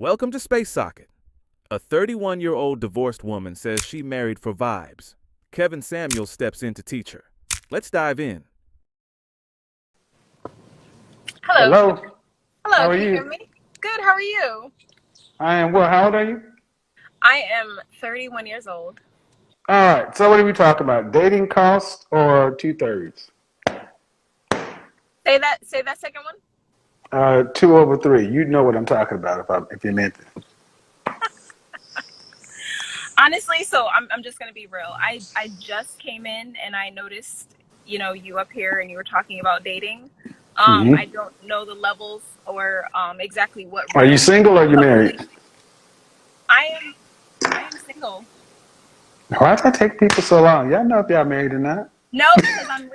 Welcome to Space Socket. A 31-year-old divorced woman says she married for vibes. Kevin Samuels steps in to teach her. Let's dive in. Hello. Hello, how Hello, are can you hear you? me? Good, how are you? I am well. How old are you? I am 31 years old. All right. So, what are we talking about? Dating costs or two thirds? Say that second one. Two over three. You know what I'm talking about if you meant it. Honestly, so I'm just gonna be real. I just came in and I noticed, you up here and you were talking about dating. I Hmm. don't know the levels or exactly what Are you room single or are you of married? relation. I am I am single. Why does that take people so long? Y'all know if y'all married or not. No, because I'm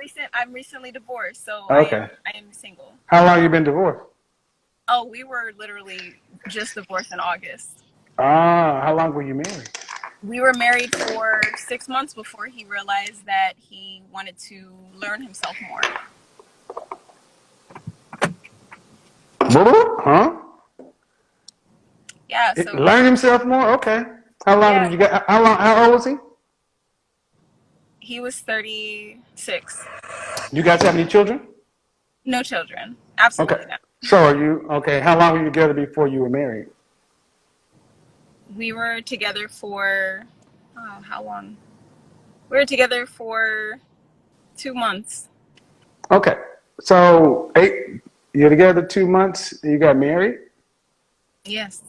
recently divorced, so I Okay. am I am single. How long you been divorced? Oh, we were literally just divorced in August. Ah, how long were you married? We were married for 6 months before he realized that he wanted to learn himself more. Huh? Yeah, so Learn himself more. Okay. How long yeah, did you get? How long? How old was he? he was 36. You guys have any children? No children. Okay. Absolutely not. So are you okay? How long were you together before you were married? We were together for, oh, how long? We were together for 2 months. Okay. So you're together 2 months. You got married Yes.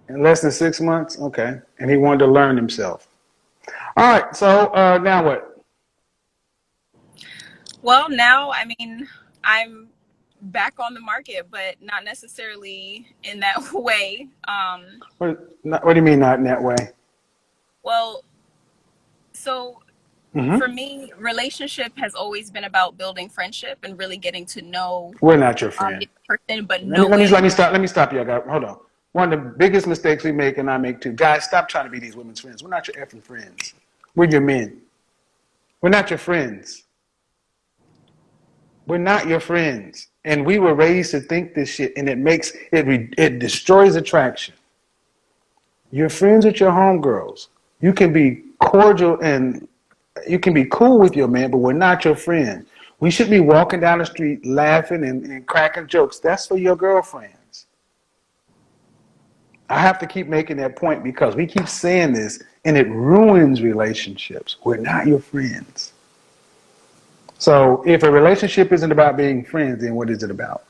in less than 6 months. Okay. And he wanted to learn himself. All right. So now what? Well, now, I mean, I'm back on the market, but not necessarily in that way. What do you mean not in that way? Well, so for Hmm. me, relationship has always been about building friendship and really getting to know We're not your the friend. other person, but Let me knowing. stop. Let me stop you. I got hold on. One of the biggest mistakes we make, and I make too. Guys, stop trying to be these women's friends. We're not your effing friends. We're your men. We're not your friends. We're not your friends. And we were raised to think this shit, and it destroys attraction. You're friends with your homegirls. You can be cordial and you can be cool with your man, but we're not your friends. We should be walking down the street laughing and cracking jokes. That's for your girlfriends. I have to keep making that point because we keep saying this and it ruins relationships. We're not your friends. So if a relationship isn't about being friends, then what is it about?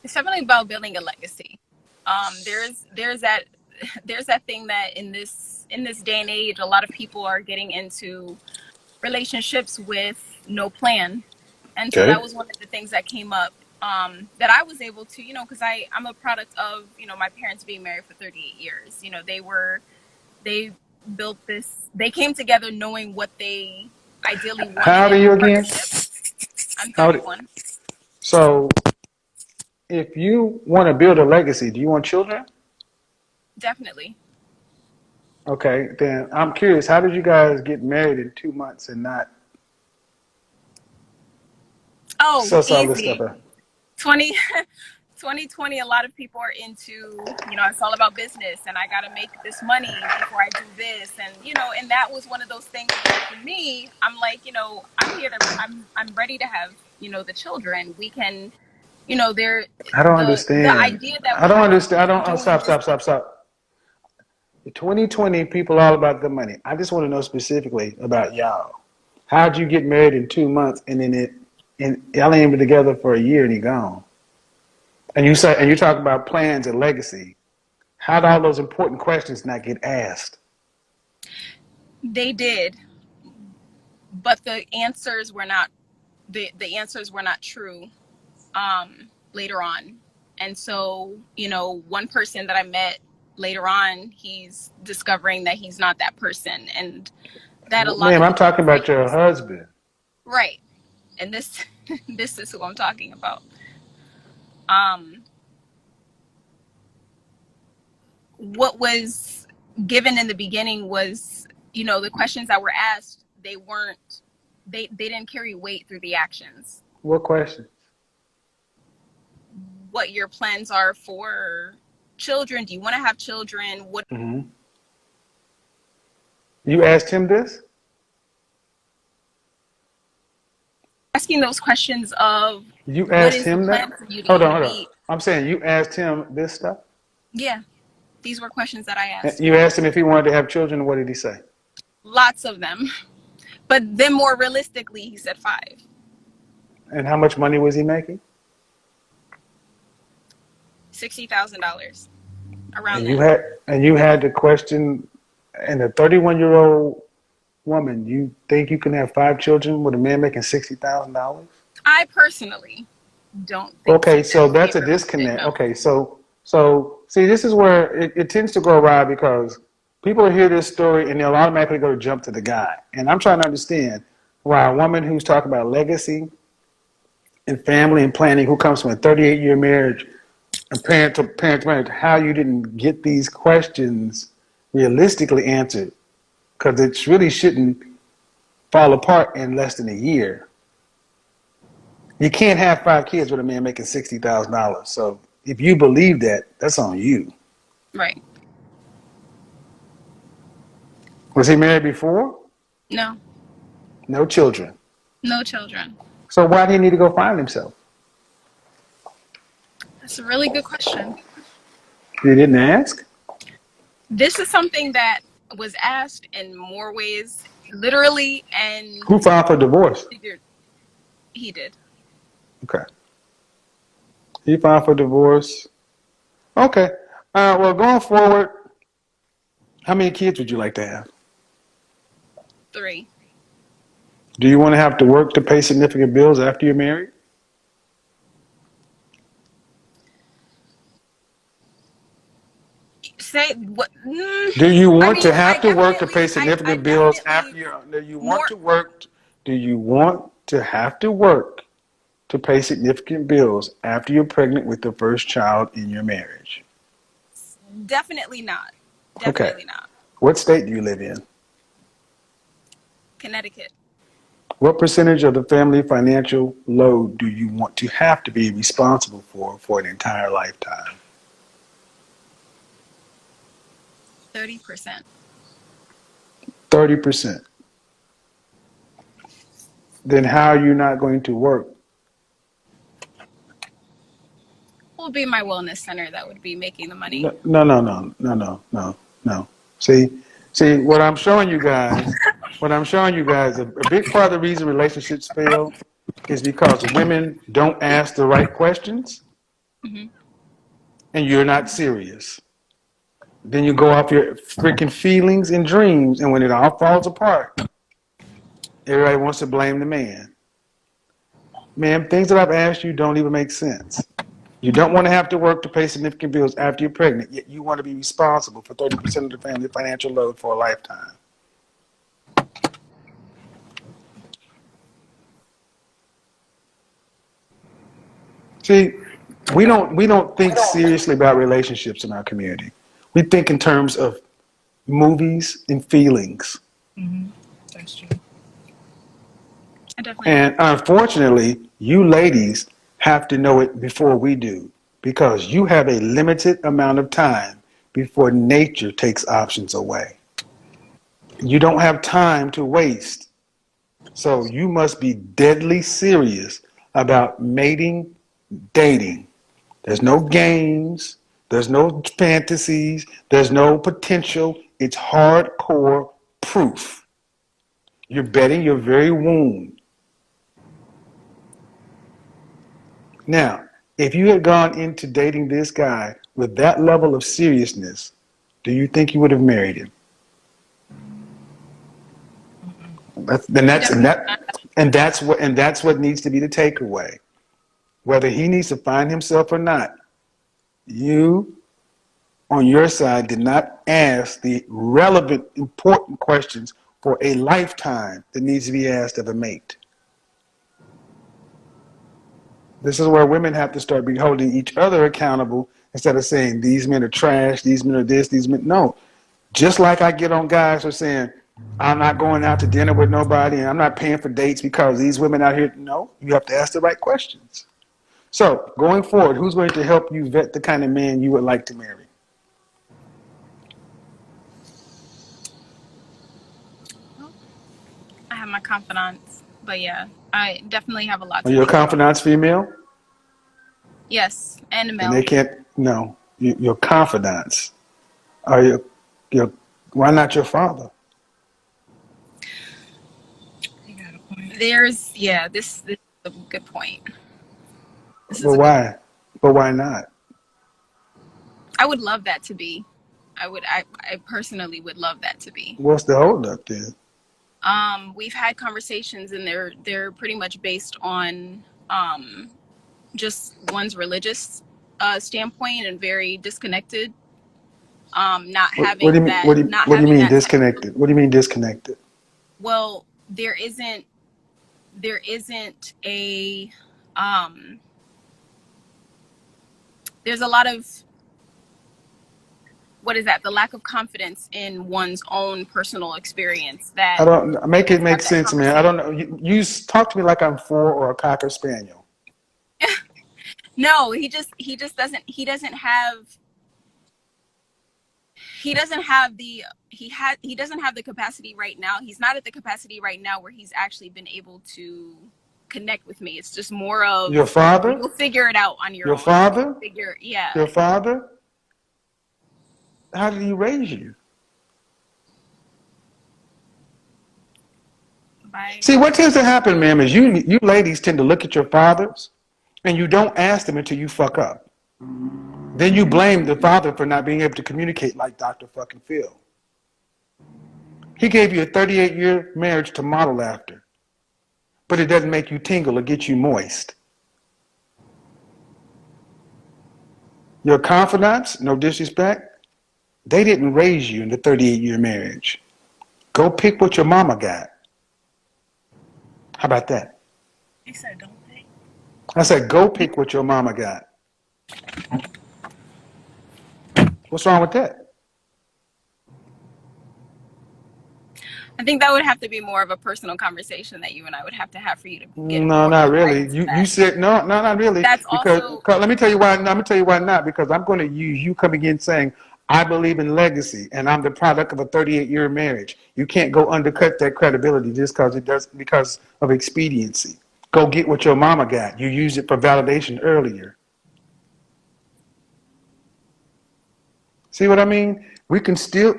It's definitely about building a legacy. There's that there's that thing that in this day and age, a lot of people are getting into relationships with no plan, and so that Okay. was one of the things that came up, that I was able to, because I'm a product of my parents being married for 38 years. They built this. They came together knowing what they ideally How wanted old are in a you again? partnership. I'm How old, 31. so if you want to build a legacy, do you want children? Definitely. Okay, then I'm curious, how did you guys get married in 2 months and not Oh, suss all this stuff easy. out? 20 2020, a lot of people are into, it's all about business and I got to make this money before I do this. And that was one of those things where for me, I'm like, I'm ready to have, the children. We can, there, I don't the understand. idea that I we don't have to understand. I keep don't. Oh, doing stop, this. stop, stop, stop. 2020, people all about the money. I just want to know specifically about y'all. How'd you get married in 2 months and y'all ain't been together for a year and he gone? And you talk about plans and legacy. How'd all those important questions not get asked? They did, but the answers were not true, later on. And so, one person that I met later on, he's discovering that he's not that person, and that a lot Ma'am, of the I'm talking things that about he your was husband. right. And this this is who I'm talking about. Um what was given in the beginning was, the questions that were asked, they didn't carry weight through the actions. What question? what your plans are for children. Do you want to have children? What Mm-hmm. You asked him this? asking those questions of You what asked is the him that? plan for you to Hold on, even hold on. be. I'm saying you asked him this stuff? Yeah, these were questions that I asked. You asked him if he wanted to have children. What did he say? Lots of them. But then more realistically, he said 5. And how much money was he making? $60,000 around And that. you had to question, and a 31-year-old woman, you think you can have 5 children with a man making $60,000? I personally don't think Okay, that so would be that's a realistic. disconnect. No. Okay, so see, this is where it tends to go awry because people hear this story and they'll automatically go to jump to the guy. And I'm trying to understand why a woman who's talking about legacy and family and planning, who comes from a 38-year marriage, and parent to parent, how you didn't get these questions realistically answered, because it really shouldn't fall apart in less than a year. You can't have 5 kids with a man making $60,000. So if you believe that, that's on you. Right. Was he married before? No. No children. No children. So why do he need to go find himself? That's a really good question. He didn't ask? This is something that was asked in more ways, literally, and Who filed for divorce? figured he did. Okay. He filed for divorce. Okay. Well, going forward, how many kids would you like to have? 3. Do you want to have to work to pay significant bills after you're married? Say what? Do you I want to mean, have to work to pay I significant bills after definitely you're? Do you want more to work? Do you want to have to work to pay significant bills after you're pregnant with the first child in your marriage? definitely not. Okay. Definitely not. What state do you live in? Connecticut. What percentage of the family financial load do you want to have to be responsible for an entire lifetime? 30%. 30%. Then how are you not going to work? Will be my wellness center that would be making the money. No, no, no, no, no, no, no, no. See, what I'm showing you guys, a big part of the reason relationships fail is because women don't ask the right questions Hmm. and you're not serious. Then you go off your freaking feelings and dreams, and when it all falls apart, everybody wants to blame the man. Man, things that I've asked you don't even make sense. You don't want to have to work to pay significant bills after you're pregnant, yet you want to be responsible for 30% of the family financial load for a lifetime. See, we don't think seriously about relationships in our community. We think in terms of movies and feelings. Hmm. That's true. I definitely And agree. unfortunately, you ladies have to know it before we do because you have a limited amount of time before nature takes options away. You don't have time to waste. So you must be deadly serious about mating, dating. There's no games, there's no fantasies, there's no potential. It's hardcore proof. You're betting your very womb. Now, if you had gone into dating this guy with that level of seriousness, do you think you would have married him? That's, and that's and Definitely that not. and that's what needs to be the takeaway. Whether he needs to find himself or not, you on your side did not ask the relevant, important questions for a lifetime that needs to be asked of a mate. This is where women have to start be holding each other accountable instead of saying these men are trash, these men are this, these men. No, just like I get on guys for saying I'm not going out to dinner with nobody and I'm not paying for dates because these women out here. No, you have to ask the right questions. So, going forward, who's going to help you vet the kind of man you would like to marry? I have my confidants, but yeah, I definitely have a lot Are to your think about. confidants female? Yes, and Then they male. can't. No, your confidants are your. Why not your father? This is a good point. This is But a good. why? But why not? I would love that to be. I personally would love that to be. What's the holdup then? We've had conversations and they're pretty much based on just one's religious standpoint and very disconnected. Not What do you having mean? that, not What do you having mean that type. disconnected? What do you mean disconnected? Well, there isn't a there's a lot of, what is that, the lack of confidence in one's own personal experience I that don't make it make have that sense, man. I conversation. don't know. You talk to me like I'm four or a cocker spaniel. No, he just doesn't, he doesn't have the capacity right now. He's not at the capacity right now where he's actually been able to connect with me. It's just more of, Your father? you'll figure it out on your Your own. father? Yeah. Your father? How did he raise you? By See, what tends to happen, ma'am, is you ladies tend to look at your fathers and you don't ask them until you fuck up. Then you blame the father for not being able to communicate like Dr. fucking Phil. He gave you a 38-year marriage to model after, but it doesn't make you tingle or get you moist. Your confidants, no disrespect, they didn't raise you in the 38-year marriage. Go pick what your mama got. How about that? You said don't think. I said, go pick what your mama got. What's wrong with that? I think that would have to be more of a personal conversation that you and I would have to have for you to get No, more not insight really. into You that. said no, not really. That's Because also, let me tell you why. Let me tell you why not. Because I'm going to use you coming in saying I believe in legacy and I'm the product of a 38-year marriage. You can't go undercut that credibility just because of expediency. Go get what your mama got. You used it for validation earlier. See what I mean? We can still,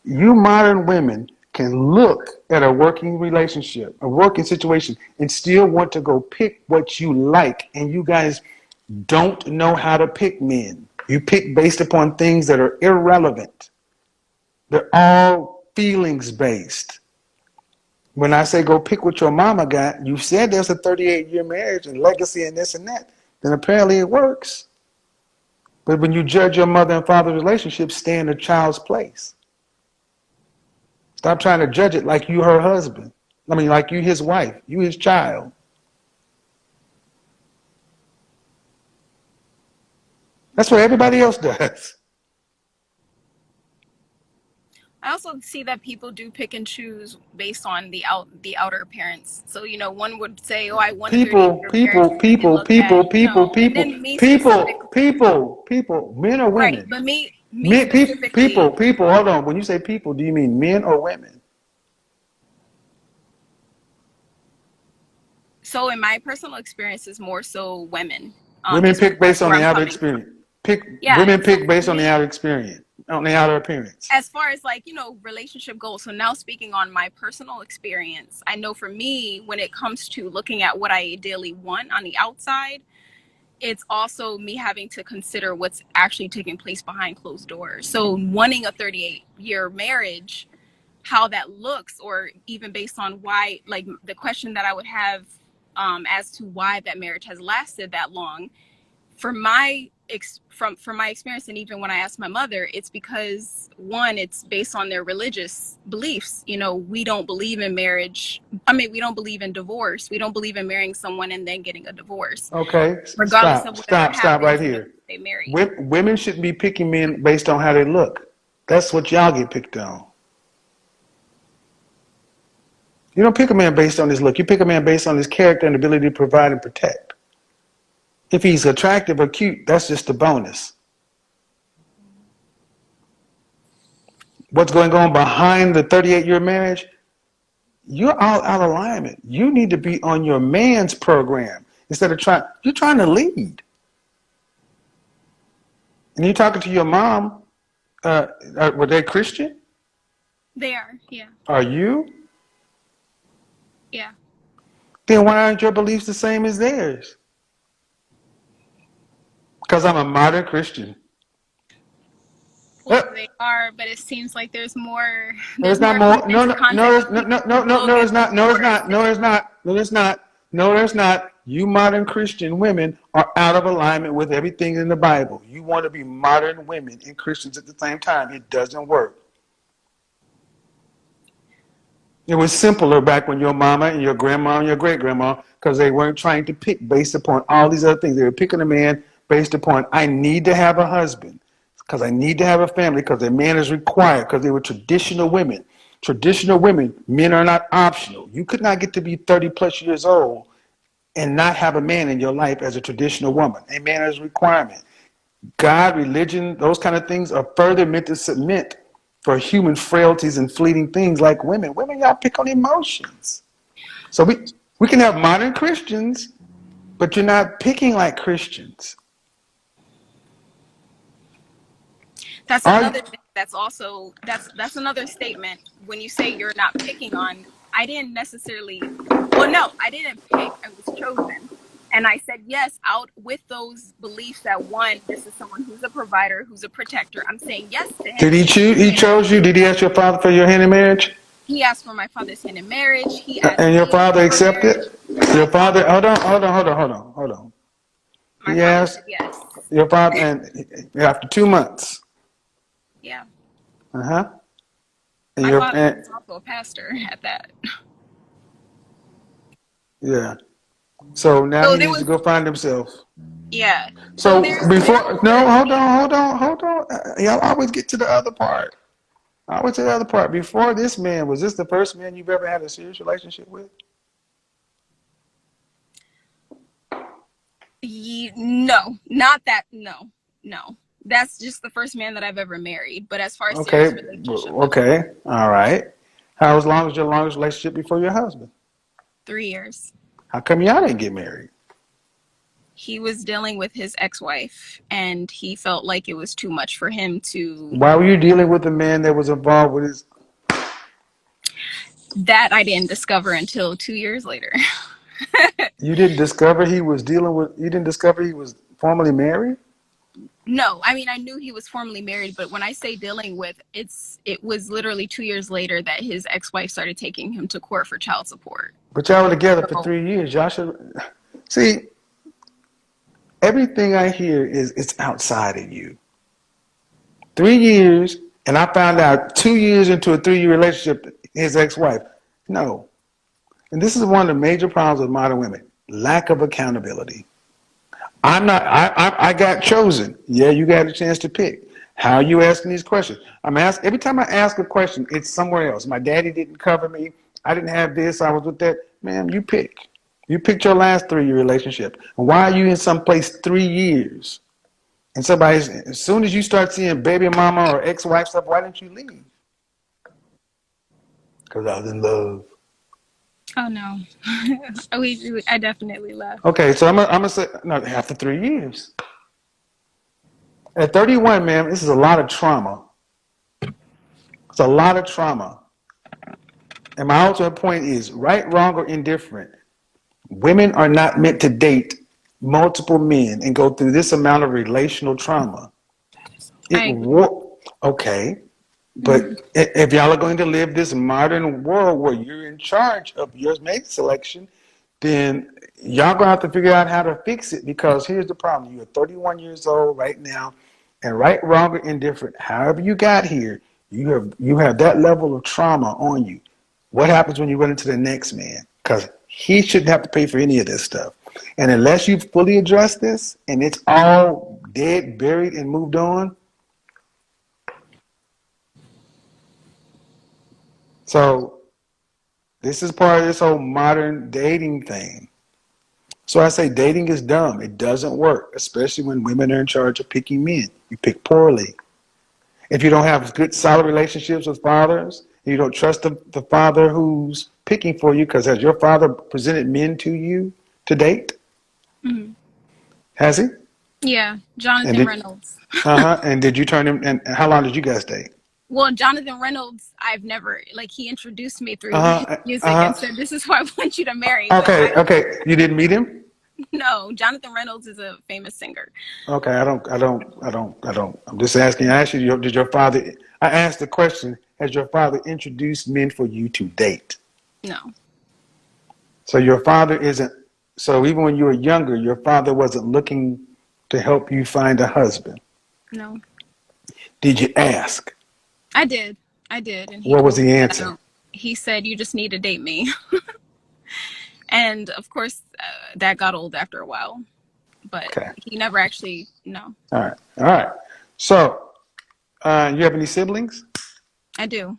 you modern women can look at a working relationship, a working situation, and still want to go pick what you like. And you guys don't know how to pick men. You pick based upon things that are irrelevant. They're all feelings based. When I say go pick what your mama got, you said there's a 38-year marriage and legacy and this and that, then apparently it works. But when you judge your mother and father's relationship, stay in the child's place. Stop trying to judge it like you her husband. I mean, like you his wife, you his child. That's what everybody else does. I also see that people do pick and choose based on the outer appearance. So, one would say, "Oh, I want a People, 38-year marriage," people, and then people, look people, at, people, and people, then me people, specifically, people, men or right? women? But me Men, specifically. people, hold on. When you say people, do you mean men or women? So, in my personal experience, is more so women. Women Just pick that's based on where the I'm outer coming from. experience. Yeah. Women So pick for based on the me, outer experience, on the outer appearance. as far as like, relationship goals, so now speaking on my personal experience, I know for me, when it comes to looking at what I ideally want on the outside, it's also me having to consider what's actually taking place behind closed doors. So wanting a 38-year marriage, how that looks, or even based on why, like the question that I would have as to why that marriage has lasted that long, from my experience, and even when I asked my mother, it's because, one, it's based on their religious beliefs. We don't believe in marriage. I mean, we don't believe in divorce. We don't believe in marrying someone and then getting a divorce, Okay, regardless of stop, whatever stop right happens when here. they marry. Women shouldn't be picking men based on how they look. That's what y'all get picked on. You don't pick a man based on his look. You pick a man based on his character and ability to provide and protect. If he's attractive or cute, that's just a bonus. What's going on behind the 38-year marriage? You're all out of alignment. You need to be on your man's program instead of you're trying to lead. And you're talking to your mom. Were they Christian? They are, yeah. Are you? Yeah. Then why aren't your beliefs the same as theirs? Because I'm a modern Christian. Well, they are, but it seems like there's more There's not more. No, convinced no, no, content there's, of no, people no, no, who no, will no, give there's not. No, there's divorce. not. No, there's not. No, there's not. No, there's not. You modern Christian women are out of alignment with everything in the Bible. You want to be modern women and Christians at the same time. It doesn't work. It was simpler back when your mama and your grandma and your great-grandma, because they weren't trying to pick based upon all these other things. They were picking a man based upon, I need to have a husband, because I need to have a family, because a man is required, because they were traditional women. Traditional women, men are not optional. You could not get to be 30 plus years old and not have a man in your life as a traditional woman. A man is a requirement. God, religion, those kind of things are further meant to submit for human frailties and fleeting things like women. Women, y'all pick on emotions. So we can have modern Christians, but you're not picking like Christians. That's Are you? another thing that's also that's another statement when you say you're not picking on. I didn't necessarily, well, no, I didn't pick, I was chosen. And I said yes out with those beliefs that, one, this is someone who's a provider, who's a protector. I'm saying yes to Did him. he choose? He chose you? Did he ask your father for your hand in marriage? He asked for my father's hand in marriage. He asked And your me father for marriage. accepted? My Your father, father, hold on. my He father asked said yes. your father, and after 2 months, Yeah. uh-huh. And My your, father and, is also a pastor at that. yeah. So now So he there needs to was, go find himself. yeah. So So there before, was no, a hold on. Y'all always get to the other part. I always to the other part. Before this man, was this the first man you've ever had a serious relationship with? No, not that. No, no. That's just the first man that I've ever married. But as far as Okay, serious relationship, no. okay, all right. How long was your longest relationship before your husband? 3 years. How come y'all didn't get married? He was dealing with his ex-wife, and he felt like it was too much for him to. Why were you dealing with a man that was involved with his? That I didn't discover until 2 years later. You didn't discover he was dealing with. You didn't discover he was formerly married. No, I mean I knew he was formally married, but when I say dealing with, it was literally 2 years later that his ex-wife started taking him to court for child support. But y'all were together for So 3 years. Y'all should see. Everything I hear is it's outside of you. 3 years, and I found out 2 years into a 3 year relationship, his ex wife. No. And this is one of the major problems with modern women lack of accountability. I got chosen. Yeah, you got a chance to pick. How are you asking these questions? Every time I ask a question, it's somewhere else. My daddy didn't cover me. I didn't have this. I was with that. Man, you pick. You picked your last 3 year relationship. And why are you in some place 3 years? And somebody's, as soon as you start seeing baby mama or ex-wife stuff, why didn't you leave? Because I was in love. oh no, I definitely left. Okay, so I'm gonna say no. After 3 years, at 31, man, this is a lot of trauma. It's a lot of trauma. And my ultimate point is, right, wrong, or indifferent, women are not meant to date multiple men and go through this amount of relational trauma. I agree. Okay, Mhm. but if y'all are going to live this modern world where you're in charge of your mate selection, then y'all gonna have to figure out how to fix it, because here's the problem. You're 31 years old right now, and right, wrong, or indifferent, however you got here, you have that level of trauma on you. What happens when you run into the next man? Because he shouldn't have to pay for any of this stuff. And unless you fully address this and it's all dead, buried, and moved on, so this is part of this whole modern dating thing. So I say dating is dumb. It doesn't work, especially when women are in charge of picking men. You pick poorly. If you don't have good, solid relationships with fathers, you don't trust the father who's picking for you, because has your father presented men to you to date? Hmm. Has he? Yeah, And Jonathan did Reynolds. and did you turn him? And how long did you guys date? Well, Jonathan Reynolds, I've never, like, he introduced me through his Uh huh. music Uh and said, "This is who I want you to marry." huh. But Okay. Okay. You didn't meet him? no, Jonathan Reynolds is a famous singer. Okay. I don't. I'm just asking. I asked you, did your father? I asked the question. Has your father introduced men for you to date? No, So your father isn't. So even when you were younger, your father wasn't looking to help you find a husband. no. Did you ask? I did. I did. And he What was told the me that I answer? don't. He said, "You just need to date me." And of course, that got old after a while. But Okay. he never actually, no. All right. All right. So, you have any siblings? I do.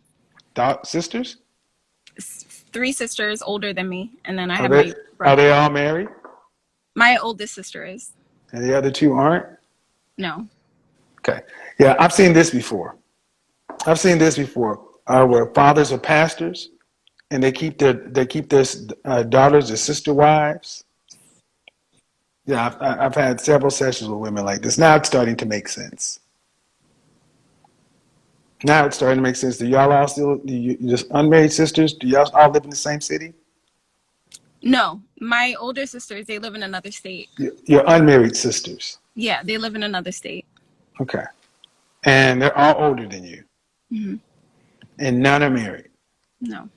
Sisters? Three sisters older than me. And then I Are have they my are they brother. all married? My oldest sister is. And the other two aren't? No. Okay. Yeah, I've seen this before. I've seen this before. Where fathers are pastors and they keep their daughters as sister wives. Yeah, I've had several sessions with women like this. Now it's starting to make sense. Now it's starting to make sense. Do y'all all still, just unmarried sisters? Do y'all all live in the same city? No. My older sisters, they live in another state. Your unmarried sisters. Yeah, they live in another state. Okay. And they're all older than you. Hmm. And none are married. No.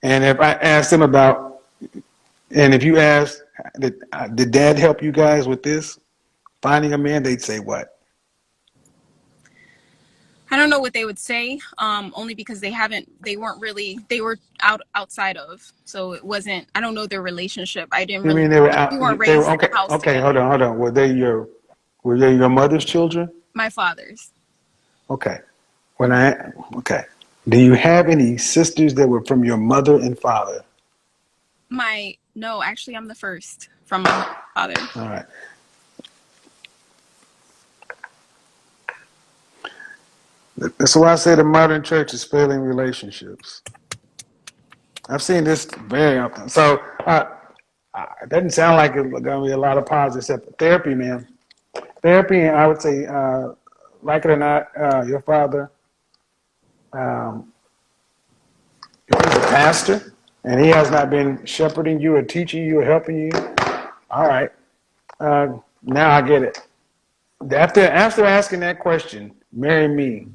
And if I ask them about, and if you ask, did dad help you guys with this? Finding a man, they'd say what? I don't know what they would say, only because they weren't really, they were outside of. So it wasn't, I don't know their relationship. I didn't You really, mean they were we out? weren't They were raised in okay. a house Okay, together. hold on. Were they your mother's children? My father's. Okay. When I okay, do you have any sisters that were from your mother and father? No, actually, I'm the first from my mother and father. All right. That's why I say the modern church is failing relationships. I've seen this very often. So it doesn't sound like it's going to be a lot of positive stuff. Therapy, man. Therapy, I would say, like it or not, your father, um, if he's a pastor and he has not been shepherding you or teaching you or helping you, all right. Now I get it. After asking that question, marry me.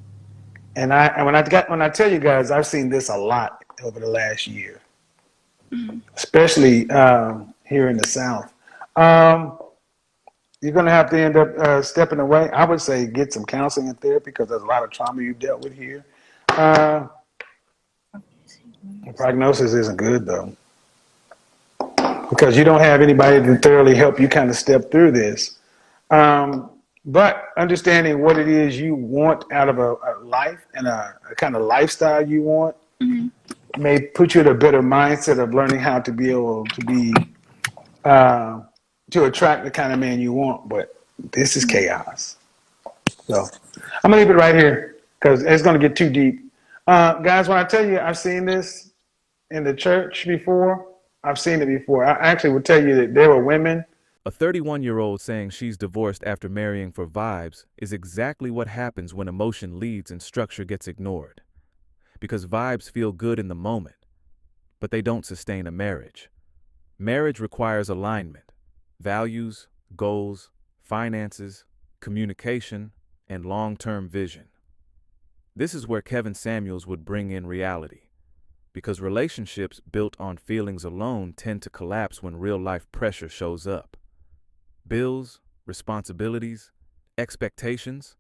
And when I tell you guys, I've seen this a lot over the last year, Hmm. especially here in the South. Um, you're going to have to end up stepping away. I would say get some counseling and therapy because there's a lot of trauma you've dealt with here. Uh, the prognosis isn't good though because you don't have anybody to thoroughly help you kind of step through this. But understanding what it is you want out of a life and a kind of lifestyle you want Hmm. may put you in a better mindset of learning how to be able to be uh, to attract the kind of man you want. But this is chaos. So I'm gonna leave it right here because it's gonna get too deep. Guys, when I tell you I've seen this in the church before, I've seen it before. I actually would tell you that there were women. A 31-year-old saying she's divorced after marrying for vibes is exactly what happens when emotion leads and structure gets ignored. Because vibes feel good in the moment, but they don't sustain a marriage. Marriage requires alignment, values, goals, finances, communication, and long-term vision. This is where Kevin Samuels would bring in reality, because relationships built on feelings alone tend to collapse when real-life pressure shows up. Bills, responsibilities, expectations,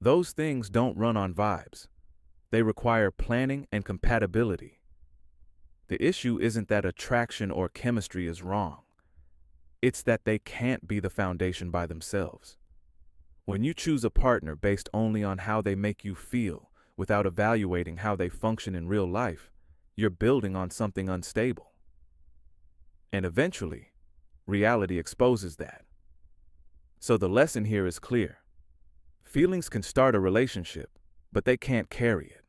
those things don't run on vibes. They require planning and compatibility. The issue isn't that attraction or chemistry is wrong. It's that they can't be the foundation by themselves. When you choose a partner based only on how they make you feel, without evaluating how they function in real life, you're building on something unstable. And eventually, reality exposes that. So the lesson here is clear. Feelings can start a relationship, but they can't carry it.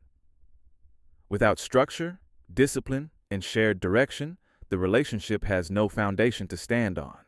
Without structure, discipline, and shared direction, the relationship has no foundation to stand on.